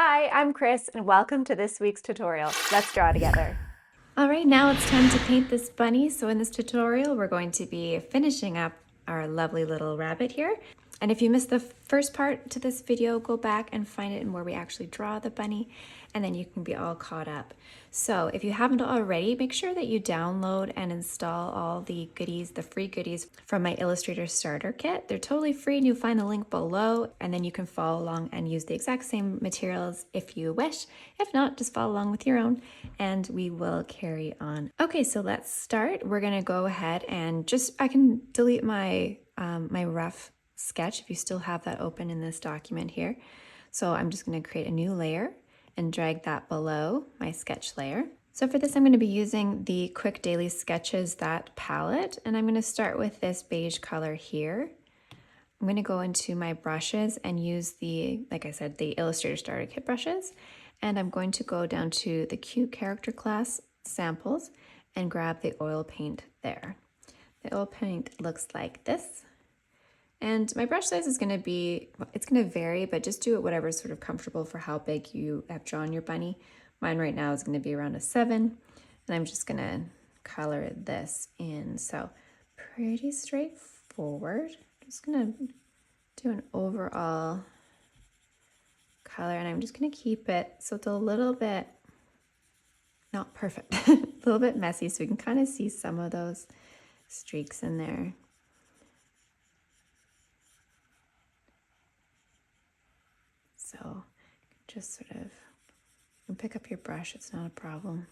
Hi, I'm Chris and welcome to this week's tutorial. Let's draw together. All right, now it's time to paint this bunny. So in this tutorial, we're going to be finishing up our lovely little rabbit here. And if you missed the first part to this video, go back and find it in where we actually draw the bunny, and then you can be all caught up. So if you haven't already, make sure that you download and install all the goodies, the free goodies from my Illustrator Starter Kit. They're totally free and you'll find the link below, and then you can follow along and use the exact same materials if you wish. If not, just follow along with your own and we will carry on. Okay, so let's start. We're gonna go ahead and I can delete my, my rough sketch if you still have that open in this document here. So I'm just going to create a new layer and drag that below my sketch layer. So for this, I'm going to be using the Quick Daily Sketches, that palette, and I'm going to start with this beige color here. I'm going to go into my brushes and use the, like I said, the Illustrator Starter Kit brushes, and I'm going to go down to the Cute Character class samples and grab the oil paint there. The oil paint looks like this. And my brush size is going to be, it's going to vary, but just do it whatever's sort of comfortable for how big you have drawn your bunny. Mine right now is going to be around a 7, and I'm just going to color this in. So pretty straightforward. Just going to do an overall color, and I'm just going to keep it so it's a little bit, not perfect, a little bit messy, so we can kind of see some of those streaks in there. So just sort of, you can pick up your brush, it's not a problem.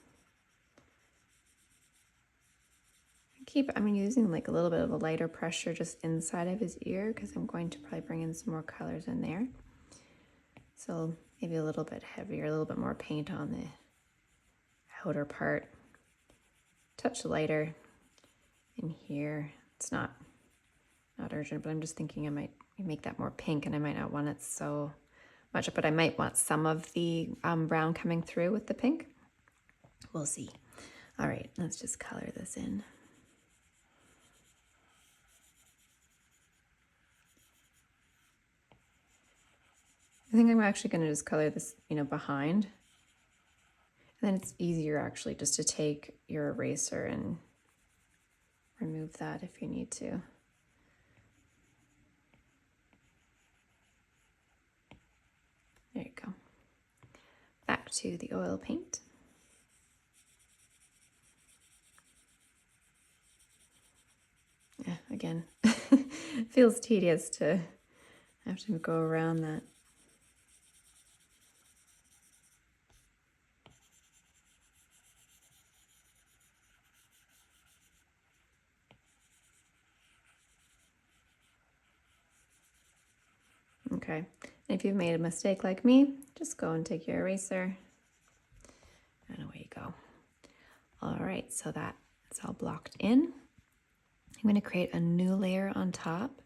I'm using like a little bit of a lighter pressure just inside of his ear because I'm going to probably bring in some more colors in there. So maybe a little bit heavier, a little bit more paint on the outer part. Touch lighter in here. It's not urgent, but I'm just thinking I might make that more pink, and I might not want it so much, but I might want some of the brown coming through with the pink. We'll see. All right, let's just color this in. I think I'm actually going to just color this, behind. And then it's easier actually just to take your eraser and remove that if you need to. There you go. Back to the oil paint. Yeah, again, it feels tedious to have to go around that. Okay, and if you've made a mistake like me, just go and take your eraser and away you go. All right, so that's all blocked in. I'm going to create a new layer on top,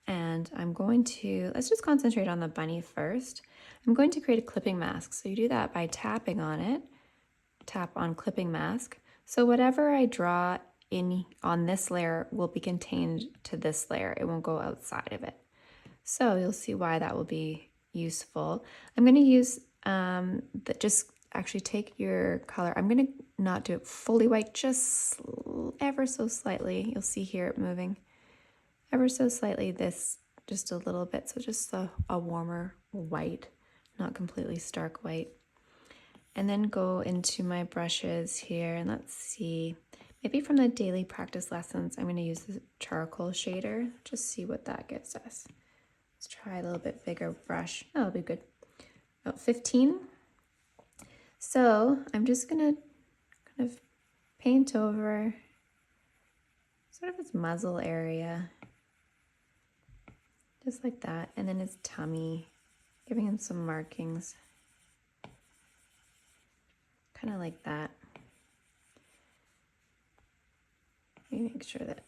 and I'm going to, let's just concentrate on the bunny first. I'm going to create a clipping mask. So you do that by tapping on it, tap on clipping mask. So whatever I draw in on this layer will be contained to this layer. It won't go outside of it. So you'll see why that will be useful. I'm going to use just actually take your color. I'm going to not do it fully white, just ever so slightly. You'll see here it moving ever so slightly, this just a little bit. So just a warmer white, not completely stark white. And then go into my brushes here, and let's see, maybe from the daily practice lessons, I'm going to use the charcoal shader, just see what that gives us. Let's try a little bit bigger brush. Oh, that'll be good. About 15. So I'm just gonna kind of paint over sort of its muzzle area, just like that, and then his tummy, giving him some markings, kind of like that. Maybe make sure that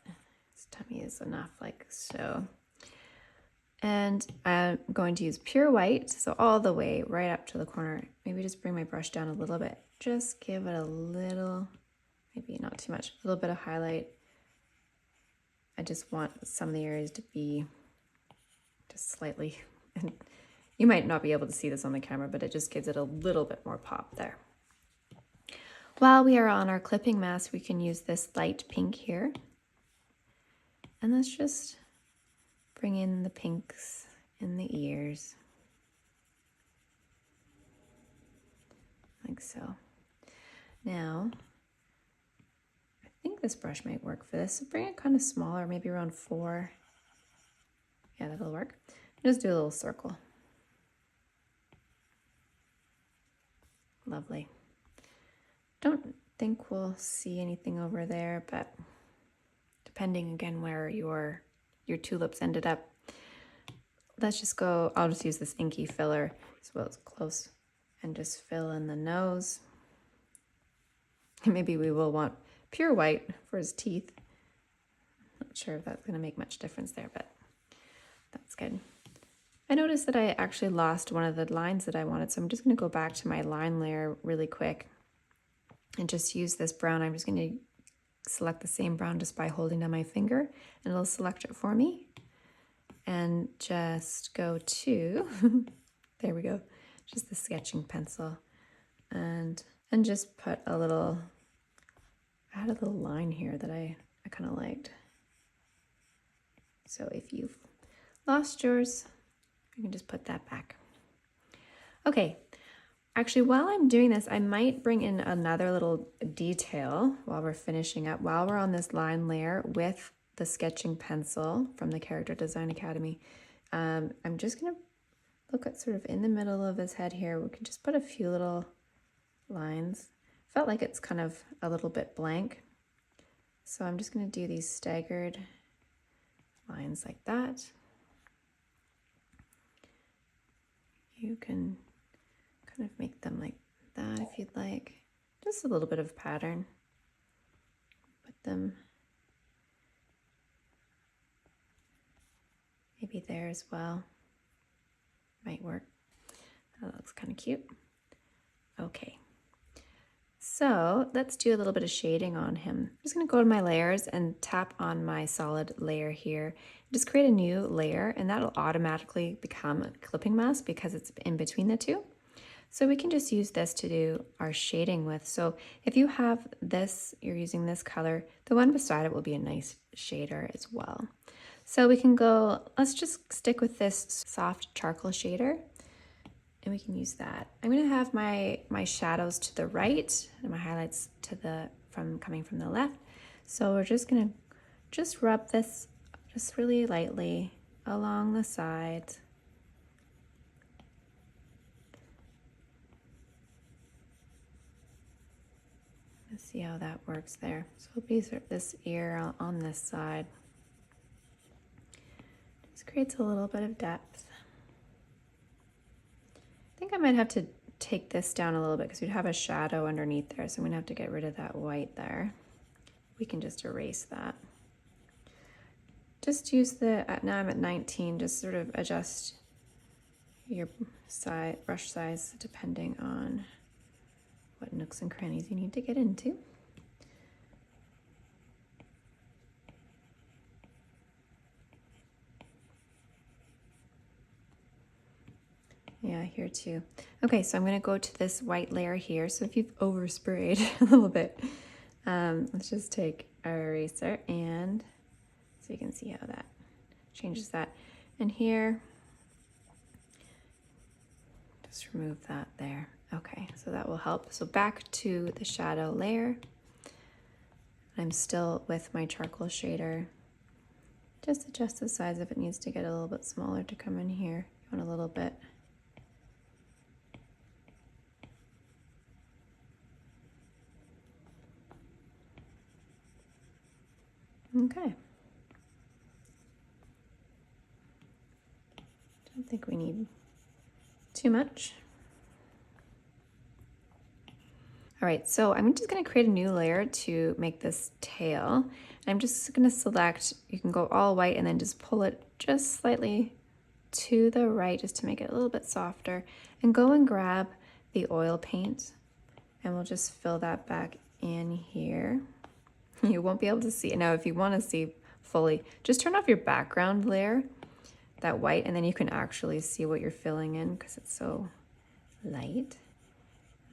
his tummy is enough, like so. And I'm going to use pure white, so all the way right up to the corner. Maybe just bring my brush down a little bit. Just give it a little, maybe not too much, a little bit of highlight. I just want some of the areas to be just slightly You might not be able to see this on the camera, but it just gives it a little bit more pop there. While we are on our clipping mask, we can use this light pink here. And let's just bring in the pinks in the ears. Like so. Now, I think this brush might work for this. So bring it kind of smaller, maybe around 4. Yeah, that'll work. Just do a little circle. Lovely. Don't think we'll see anything over there, but depending again where your tulips ended up, let's just go, I'll just use this inky filler as well as close and just fill in the nose. Maybe we will want pure white for his teeth. Not sure if that's going to make much difference there, but that's good. I noticed that I actually lost one of the lines that I wanted, so I'm just going to go back to my line layer really quick and just use this brown. I'm just going to select the same brown just by holding down my finger, and it'll select it for me. And just go to, there we go, just the sketching pencil, and just put a little, I had a little line here that I kind of liked. So if you've lost yours, you can just put that back. Okay, actually while I'm doing this, I might bring in another little detail while we're finishing up, while we're on this line layer with the sketching pencil from the Character Design Academy. I'm just gonna look at sort of in the middle of his head here. We can just put a few little lines. Felt like it's kind of a little bit blank. So I'm just gonna do these staggered lines like that. You can kind of make them like that if you'd like. Just a little bit of pattern. Put them maybe there as well. Might work. That looks kind of cute. Okay. So let's do a little bit of shading on him. I'm just going to go to my layers and tap on my solid layer here. Just create a new layer, and that'll automatically become a clipping mask because it's in between the two. So we can just use this to do our shading with. So if you have this, you're using this color, the one beside it will be a nice shader as well. So we can go, let's just stick with this soft charcoal shader, and we can use that. I'm gonna have my shadows to the right and my highlights to the, coming from the left. So we're just gonna rub this just really lightly along the sides. Let's see how that works there. So it'll be sort of this ear on this side. Just creates a little bit of depth. I think I might have to take this down a little bit because we'd have a shadow underneath there, so I'm gonna have to get rid of that white there. We can just erase that. Just use the, now I'm at 19, just sort of adjust your brush size depending on what nooks and crannies you need to get into. Yeah, here too. Okay, so I'm gonna go to this white layer here. So if you've oversprayed a little bit, let's just take our eraser, and so you can see how that changes that. And here, just remove that there. Okay, so that will help. So back to the shadow layer. I'm still with my charcoal shader. Just adjust the size if it needs to get a little bit smaller to come in here. You want a little bit. Okay. Don't think we need too much. All right, so I'm just gonna create a new layer to make this tail. And I'm just gonna select, you can go all white and then just pull it just slightly to the right just to make it a little bit softer. And go and grab the oil paint, and we'll just fill that back in here. You won't be able to see it. Now, if you wanna see fully, just turn off your background layer that white, and then you can actually see what you're filling in because it's so light.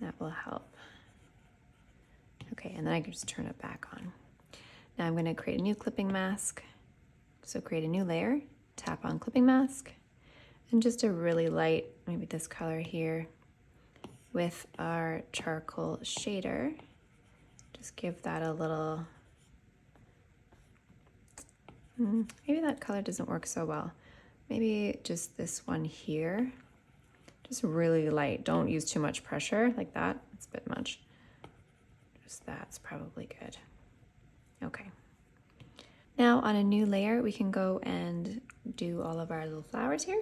That will help. Okay, and then I can just turn it back on. Now I'm going to create a new clipping mask. So create a new layer, tap on clipping mask, and just a really light, maybe this color here, with our charcoal shader. Just give that a little, maybe that color doesn't work so well. Maybe just this one here, just really light. Don't use too much pressure like that. It's a bit much. Just that's probably good. Okay. Now on a new layer, we can go and do all of our little flowers here.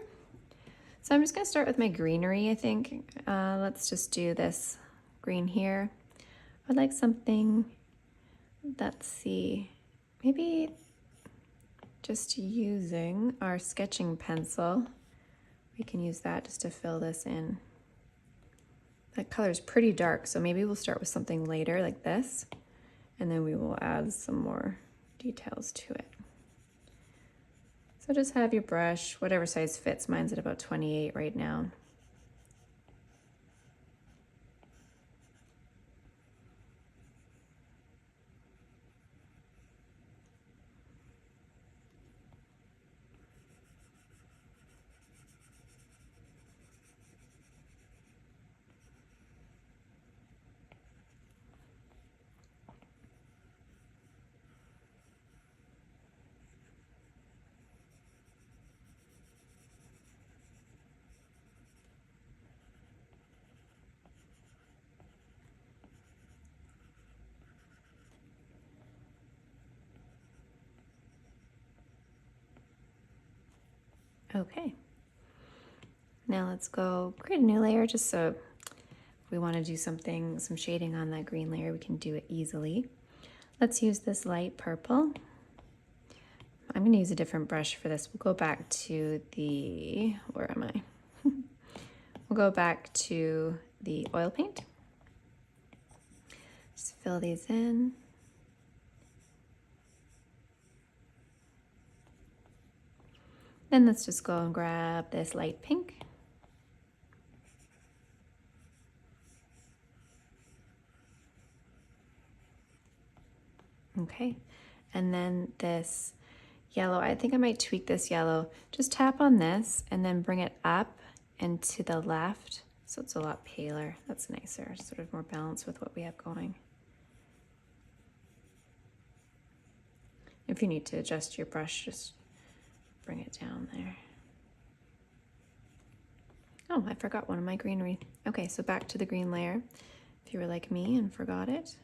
So I'm just gonna start with my greenery, I think. Let's just do this green here. I'd like something, let's see, maybe just using our sketching pencil. We can use that just to fill this in. That color is pretty dark, so maybe we'll start with something lighter like this, and then we will add some more details to it. So just have your brush, whatever size fits. Mine's at about 28 right now. Okay. Now let's go create a new layer just so if we want to do something, some shading on that green layer, we can do it easily. Let's use this light purple. I'm going to use a different brush for this. We'll go back to the, where am I? We'll go back to the oil paint. Just fill these in. Then let's just go and grab this light pink. Okay, and then this yellow, I think I might tweak this yellow. Just tap on this and then bring it up and to the left so it's a lot paler. That's nicer, sort of more balanced with what we have going. If you need to adjust your brush, just bring it down there. Oh, I forgot one of my greenery. Okay, so back to the green layer. If you were like me and forgot it,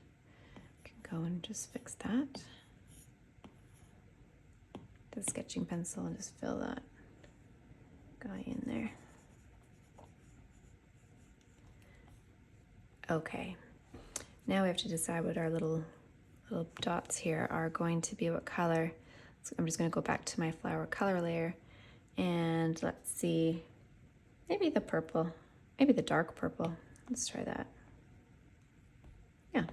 you can go and just fix that. The sketching pencil and just fill that guy in there. Okay, now we have to decide what our little dots here are going to be, what color. So I'm just going to go back to my flower color layer and let's see, maybe the purple, maybe the dark purple. Let's try that. Yeah.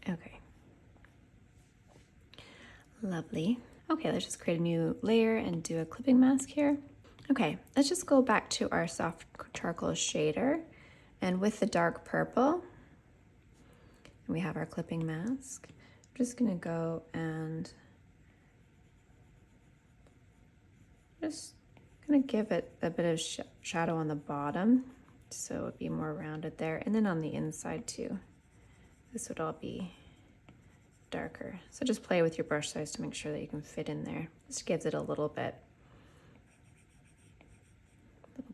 Okay. Lovely. Okay, let's just create a new layer and do a clipping mask here. Okay, let's just go back to our soft charcoal shader, and with the dark purple, we have our clipping mask. I'm just gonna go and just gonna give it a bit of shadow on the bottom so it would be more rounded there, and then on the inside too. This would all be darker. So just play with your brush size to make sure that you can fit in there. Just gives it a little bit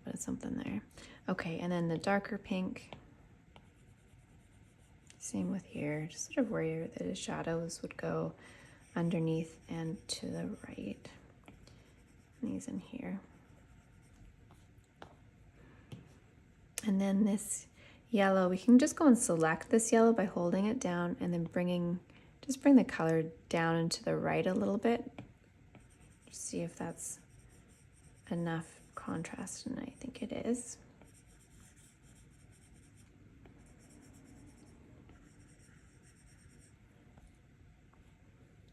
of something there. Okay, and then the darker pink. Same with here, just sort of where the shadows would go underneath and to the right. And these in here. And then this yellow, we can just go and select this yellow by holding it down and then just bring the color down and to the right a little bit. Just see if that's enough contrast, and I think it is.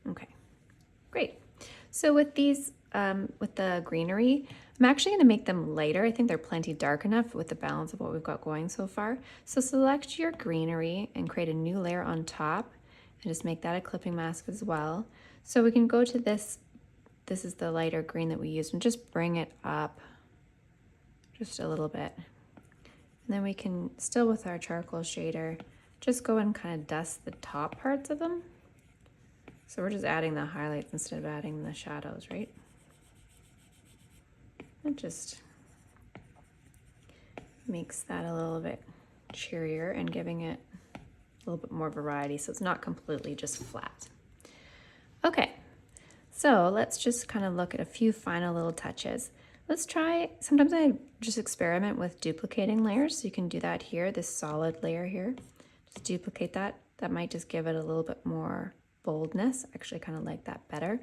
Okay, great. So with these, with the greenery, I'm actually going to make them lighter. I think they're plenty dark enough with the balance of what we've got going so far. So select your greenery and create a new layer on top and just make that a clipping mask as well. So we can go to this. This is the lighter green that we used, and just bring it up just a little bit. And then we can, still with our charcoal shader, just go and kind of dust the top parts of them. So we're just adding the highlights instead of adding the shadows, right? It just makes that a little bit cheerier and giving it a little bit more variety, so it's not completely just flat. Okay, so let's just kind of look at a few final little touches. Let's try, sometimes I just experiment with duplicating layers. So you can do that here, this solid layer here. Just duplicate that. That might just give it a little bit more boldness. I actually kind of like that better.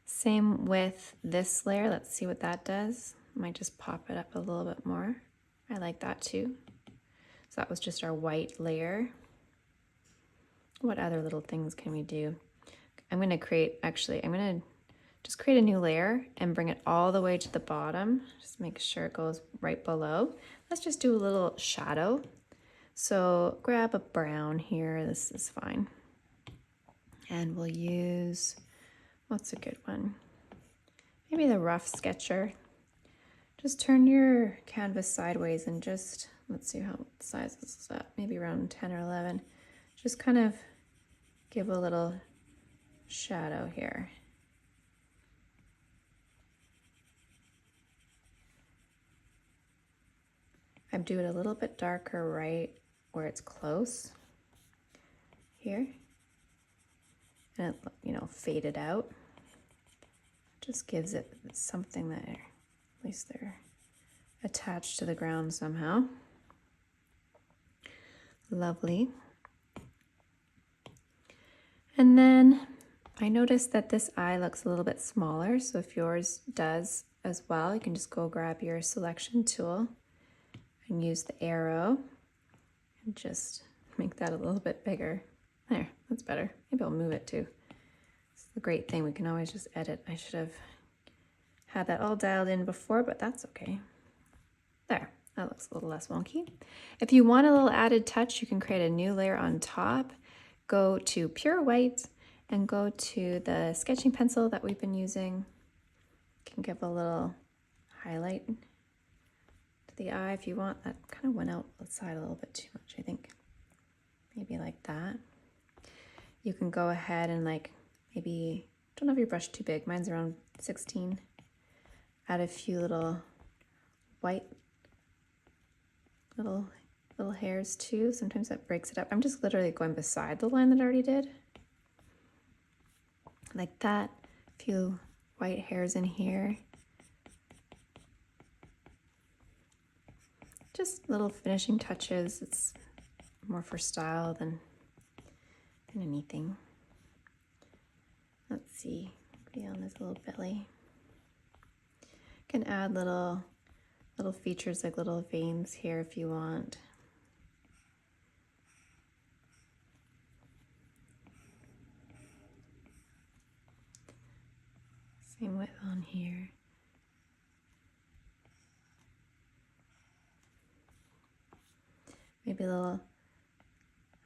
Same with this layer. Let's see what that does. Might just pop it up a little bit more. I like that too. So that was just our white layer. What other little things can we do? I'm going to create, actually, I'm going to just create a new layer and bring it all the way to the bottom. Just make sure it goes right below. Let's just do a little shadow. So grab a brown here. This is fine. And we'll use, what's a good one? Maybe the rough sketcher. Just turn your canvas sideways and just, let's see how size this is at, maybe around 10 or 11. Just kind of give a little shadow here. I do it a little bit darker right where it's close here. And it, you know, fade it out. Just gives it something that, at least they're attached to the ground somehow. Lovely. And then I noticed that this eye looks a little bit smaller, so if yours does as well, you can just go grab your selection tool and use the arrow and just make that a little bit bigger. There, that's better. Maybe I'll move it too. It's the great thing, we can always just edit. I should have had that all dialed in before, but that's okay. There, that looks a little less wonky. If you want a little added touch, you can create a new layer on top. Go to pure white and go to the sketching pencil that we've been using. You can give a little highlight to the eye if you want. That kind of went out the side a little bit too much, I think. Maybe like that. You can go ahead and like maybe, don't have your brush too big. Mine's around 16. Add a few little white little hairs too. Sometimes that breaks it up. I'm just literally going beside the line that I already did. Like that. A few white hairs in here. Just little finishing touches. It's more for style than anything. Let's see, maybe on this little belly. You can add little features like little veins here if you want. Same width on here. Maybe little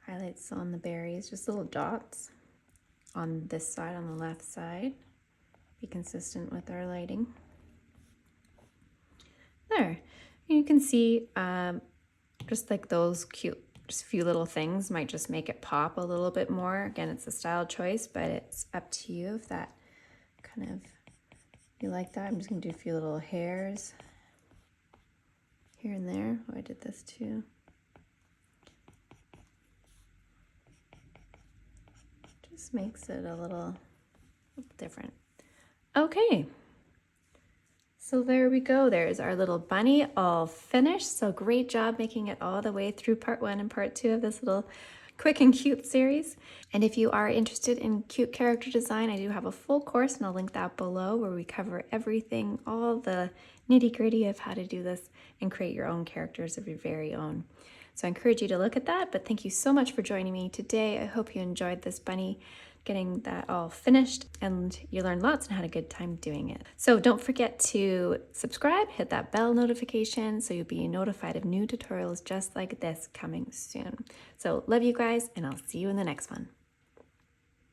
highlights on the berries, just little dots on this side, on the left side. Be consistent with our lighting. There, you can see just like those cute, just a few little things might just make it pop a little bit more. Again, it's a style choice, but it's up to you if that kind of, you like that. I'm just gonna do a few little hairs here and there. Oh, I did this too. Just makes it a little different. Okay. So there we go. There's our little bunny all finished. So great job making it all the way through part 1 and part 2 of this little quick and cute series. And if you are interested in cute character design, I do have a full course, and I'll link that below, where we cover everything, all the nitty-gritty of how to do this and create your own characters of your very own. So I encourage you to look at that, but thank you so much for joining me today. I hope you enjoyed this bunny, getting that all finished, and you learned lots and had a good time doing it. So don't forget to subscribe, hit that bell notification so you'll be notified of new tutorials just like this coming soon. So love you guys, and I'll see you in the next one.